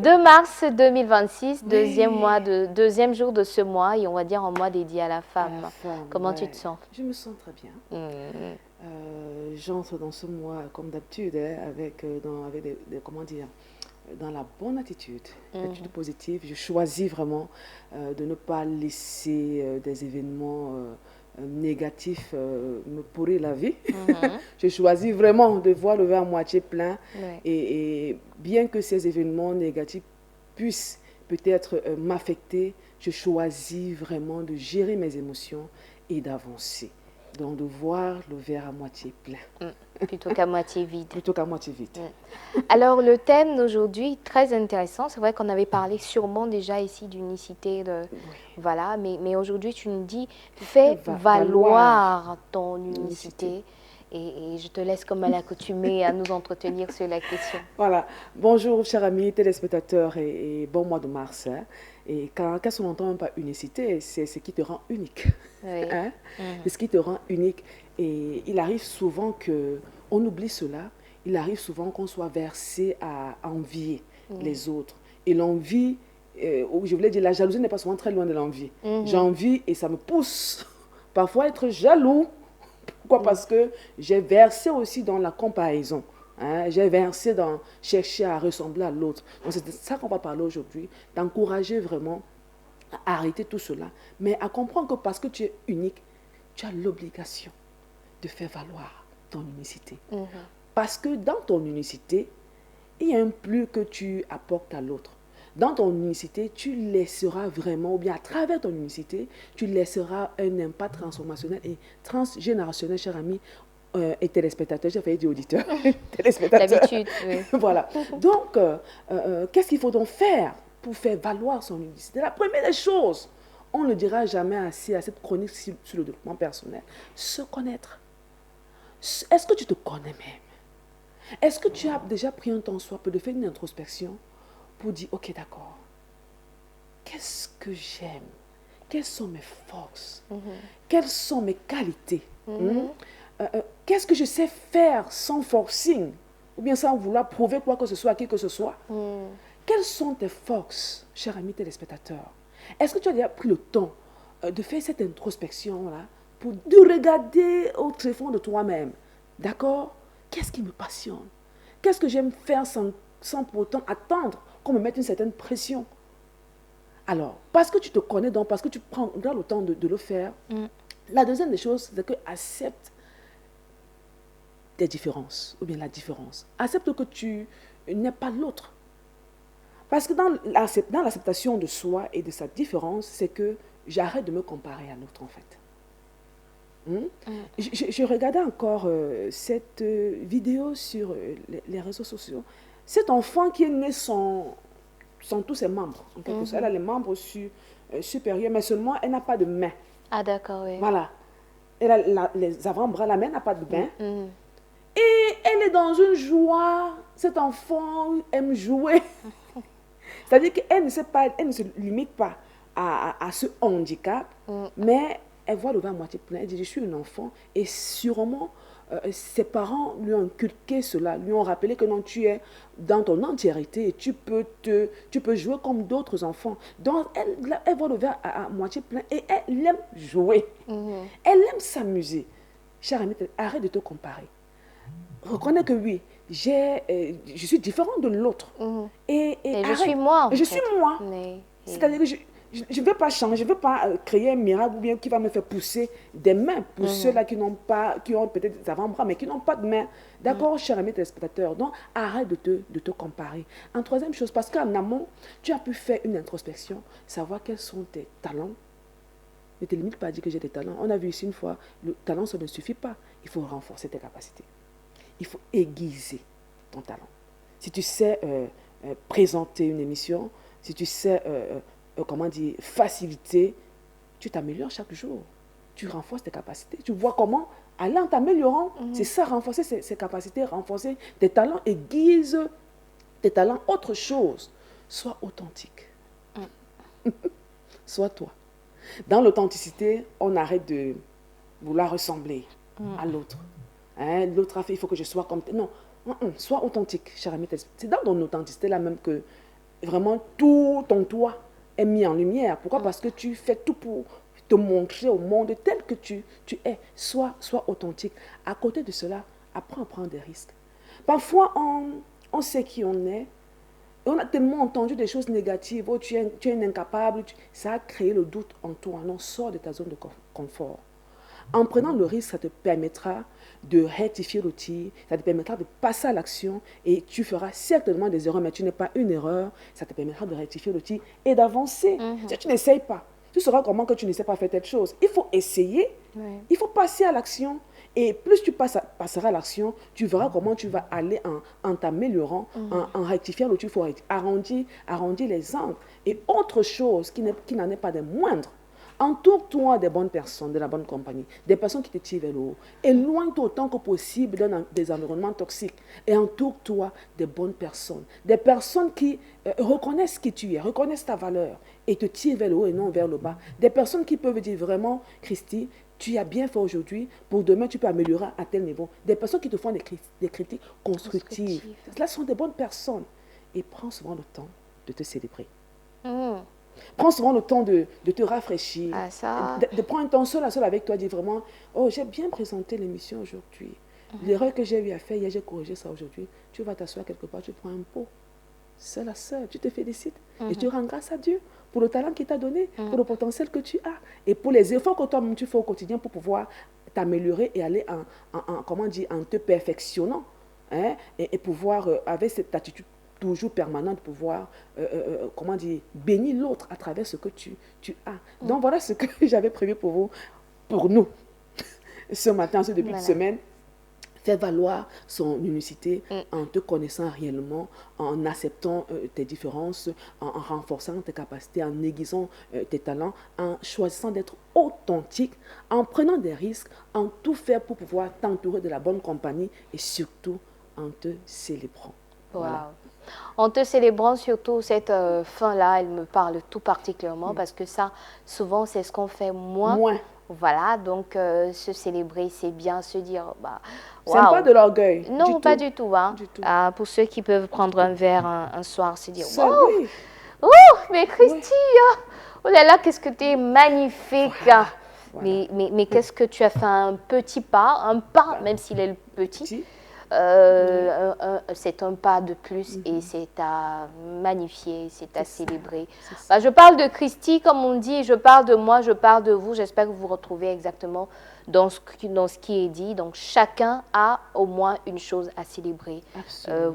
2 mars 2026, Oui. deuxième jour de ce mois, et on va dire un mois dédié à la À la femme. femme, Comment tu te ouais. sens? Je me sens très bien. Mhm. J'entre dans ce mois comme d'habitude hein, avec comment dire, dans la bonne attitude, l'attitude Mhm. positive. Je choisis vraiment de ne pas laisser des événements négatifs me pourrir la vie. Mhm. Je choisis vraiment de voir le verre à moitié plein Ouais. et bien que ces événements négatifs puissent peut-être m'affecter, je choisis vraiment de gérer mes émotions et d'avancer. Donc de voir le verre à moitié plein Mm. Plutôt qu'à moitié vide. plutôt qu'à moitié vide. Mm. Alors, le thème d'aujourd'hui, très intéressant. C'est vrai qu'on avait parlé sûrement déjà ici d'unicité, Oui. voilà, mais aujourd'hui, tu nous dis, fais Valoir valoir ton l'unicité. unicité. Et je te laisse, comme à l'accoutumée, à nous entretenir sur la question. Voilà. Bonjour, chers amis téléspectateurs et bon mois de mars. Hein. Et qu'est-ce qu'on n'entend même pas unicité, c'est ce qui te rend unique. Oui. Hein? Mhm. C'est ce qui te rend unique. Et il arrive souvent que on oublie cela. Il arrive souvent qu'on soit versé à envier Mhm. les autres. Et l'envie, je voulais dire, la jalousie n'est pas souvent très loin de l'envie. Mhm. J'envie et ça me pousse parfois à être jaloux. Pourquoi? Mhm. Parce que j'ai versé aussi dans la comparaison. Hein, j'ai versé dans chercher à ressembler à l'autre. Donc c'est de ça qu'on va parler aujourd'hui, d'encourager vraiment à arrêter tout cela, mais à comprendre que parce que tu es unique, tu as l'obligation de faire valoir ton unicité. Mhm. Parce que dans ton unicité, il y a un plus que tu apportes à l'autre. Dans ton unicité, tu laisseras vraiment, ou bien à travers ton unicité, tu laisseras un impact transformationnel et transgénérationnel, cher ami et téléspectateurs, j'ai failli dire auditeur, téléspectateurs. D'habitude, oui. Voilà. Donc, qu'est-ce qu'il faut donc faire pour faire valoir son unicité? La première des choses, on ne le dira jamais assez à cette chronique sur le développement personnel, se connaître. Est-ce que tu te connais même? Est-ce que tu as déjà pris un temps soit peu de faire une introspection pour dire, ok, d'accord, qu'est-ce que j'aime? Quelles sont mes forces? Mhm. Quelles sont mes qualités? Hmm? Mhm. Qu'est-ce que je sais faire sans forcing? Ou bien sans vouloir prouver quoi que ce soit à qui que ce soit? Mhm. Quelles sont tes forces, cher ami téléspectateur? Est-ce que tu as déjà pris le temps de faire cette introspection-là pour de regarder au tréfonds de toi-même? D'accord? Qu'est-ce qui me passionne? Qu'est-ce que j'aime faire sans pour autant attendre qu'on me mette une certaine pression? Alors, parce que tu te connais donc, parce que tu prends le temps de le faire, Mhm. la deuxième des choses, c'est que accepte tes différences, ou bien la différence. Accepte que tu n'es pas l'autre. Parce que dans l'acceptation de soi et de sa différence, c'est que j'arrête de me comparer à l'autre en fait. Hmm? Mhm. Je regardais encore cette vidéo sur les réseaux sociaux. Cet enfant qui est né sans tous ses membres, en quelque sorte. Elle a Mhm. les membres supérieurs, mais seulement elle n'a pas de main. Ah, d'accord, oui. Voilà. Elle a les avant-bras, la main n'a pas de main. Mhm. Et elle est dans une joie. Cet enfant aime jouer. C'est-à-dire qu'elle ne sait pas, elle ne se limite pas à ce handicap, Mhm. mais elle voit le verre à moitié plein. Elle dit, je suis un enfant. Et sûrement, ses parents lui ont inculqué cela, lui ont rappelé que non, tu es dans ton entièreté et tu peux jouer comme d'autres enfants. Donc, elle voit le verre à moitié plein et elle aime jouer. Mhm. Elle aime s'amuser. Cher ami, arrête de te comparer. Reconnais que oui, je suis différente de l'autre. Mhm. Et Et je suis arrête. moi, en Je suis fait. moi. Mais, C'est-à-dire que je ne veux pas changer, je ne veux pas créer un miracle ou bien qui va me faire pousser des mains pour mhm. ceux-là qui n'ont pas, qui ont peut-être des avant-bras, mais qui n'ont pas de mains. Mhm. D'accord, cher ami téléspectateur? Donc, arrête de te comparer. En troisième chose, parce qu'en amont, tu as pu faire une introspection, savoir quels sont tes talents. Ne te limite pas à dire que j'ai des talents. On a vu ici une fois, le talent, ça ne suffit pas. Il faut renforcer tes capacités. Il faut aiguiser ton talent. Si tu sais présenter une émission, si tu sais, comment dire, faciliter, tu t'améliores chaque jour. Tu renforces tes capacités. Tu vois comment, aller en t'améliorant, c'est Mhm. ça, renforcer ses capacités, renforcer tes talents, aiguise tes talents. Autre chose, sois authentique. Sois toi. Dans l'authenticité, on arrête de vouloir ressembler Mhm. à l'autre. Hein, l'autre a fait, il faut que je sois comme... Non, sois authentique, cher ami. C'est dans ton authenticité là même que vraiment tout ton toi est mis en lumière. Pourquoi? Parce que tu fais tout pour te montrer au monde tel que tu es. Sois authentique. À côté de cela, apprends à prendre des risques. Parfois, on sait qui on est. Et on a tellement entendu des choses négatives. Oh, tu es un incapable. Ça a créé le doute en toi. Non, sors de ta zone de confort. En prenant le risque, ça te permettra de rectifier le tir, ça te permettra de passer à l'action et tu feras certainement des erreurs, mais tu n'es pas une erreur. Ça te permettra de rectifier le tir et d'avancer. Si tu n'essayes pas, tu sauras comment que tu ne sais pas faire telle chose. Il faut essayer, il faut passer à l'action. Et plus tu passeras à l'action, tu verras comment tu vas aller en t'améliorant, en rectifiant le tir. Il faut arrondir les angles. Et autre chose qui n'en est pas des moindres, entoure-toi des bonnes personnes, de la bonne compagnie, des personnes qui te tirent vers le haut. Éloigne-toi autant que possible des environnements toxiques et entoure-toi des bonnes personnes. Des personnes qui reconnaissent qui tu es, reconnaissent ta valeur et te tirent vers le haut et non vers le bas. Des personnes qui peuvent dire vraiment, Christy, tu as bien fait aujourd'hui, pour demain tu peux améliorer à tel niveau. Des personnes qui te font des critiques constructives. Cela sont des bonnes personnes. Et prends souvent le temps de te célébrer. Prends souvent le temps de te rafraîchir, de prendre un temps seul à seul avec toi, dire vraiment, oh, j'ai bien présenté l'émission aujourd'hui. L'erreur que j'ai eu à faire hier, j'ai corrigé ça aujourd'hui. Tu vas t'asseoir quelque part, tu prends un pot, seul à seul, tu te félicites et tu rends grâce à Dieu pour le talent qu'il t'a donné, pour le potentiel que tu as et pour les efforts que toi-même tu fais au quotidien pour pouvoir t'améliorer et aller en te perfectionnant, hein, et pouvoir, avec cette attitude toujours permanente, pouvoir, bénir l'autre à travers ce que tu as. Donc voilà ce que j'avais prévu pour vous, pour nous, ce matin, ce début de semaine. Faire valoir son unicité en te connaissant réellement, en acceptant tes différences, en renforçant tes capacités, en aiguisant tes talents, en choisissant d'être authentique, en prenant des risques, en tout faire pour pouvoir t'entourer de la bonne compagnie et surtout en te célébrant. Wow. Voilà. En te célébrant, surtout cette fin-là, elle me parle tout particulièrement parce que ça, souvent, c'est ce qu'on fait moins. Voilà, donc se célébrer, c'est bien se dire, bah, wow. C'est pas de l'orgueil. Non, pas du tout. Hein. Pour ceux qui peuvent prendre un verre un soir, se dire, wow, oui. Oh, mais Christy, oh là là, qu'est-ce que tu es magnifique. Voilà. Mais qu'est-ce que tu as fait un petit pas, même s'il est petit. C'est un pas de plus et c'est à magnifier, c'est à célébrer. Bah, je parle de Christy, comme on dit, je parle de moi, je parle de vous. J'espère que vous vous retrouvez exactement dans ce qui est dit. Donc, chacun a au moins une chose à célébrer.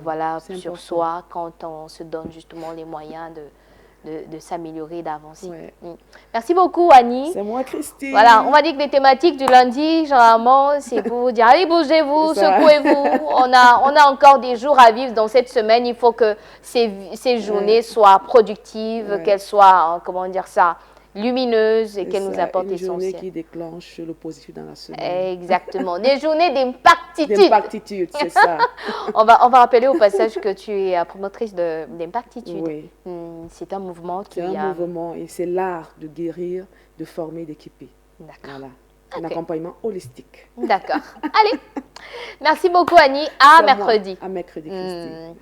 Voilà, sur soi, quand on se donne justement les moyens de s'améliorer, d'avancer. Merci beaucoup, Annie. C'est moi, Christy. Voilà, on va dire que les thématiques du lundi, généralement, c'est pour vous dire, allez, bougez-vous, secouez-vous. On a encore des jours à vivre dans cette semaine. Il faut que ces journées soient productives, qu'elles soient, comment dire ça, lumineuses et qu'elles nous apportent l'essentiel. Une journée qui déclenche le positif dans la semaine. Exactement. Des journées d'impactitude. D'impactitude, c'est ça. on va rappeler au passage que tu es promotrice d'impactitude. Oui. C'est un mouvement qui C'est un mouvement et c'est l'art de guérir, de former, d'équiper. D'accord. Voilà. Un accompagnement holistique. D'accord. Allez. Merci beaucoup, Annie. À mercredi. À mercredi, Christy.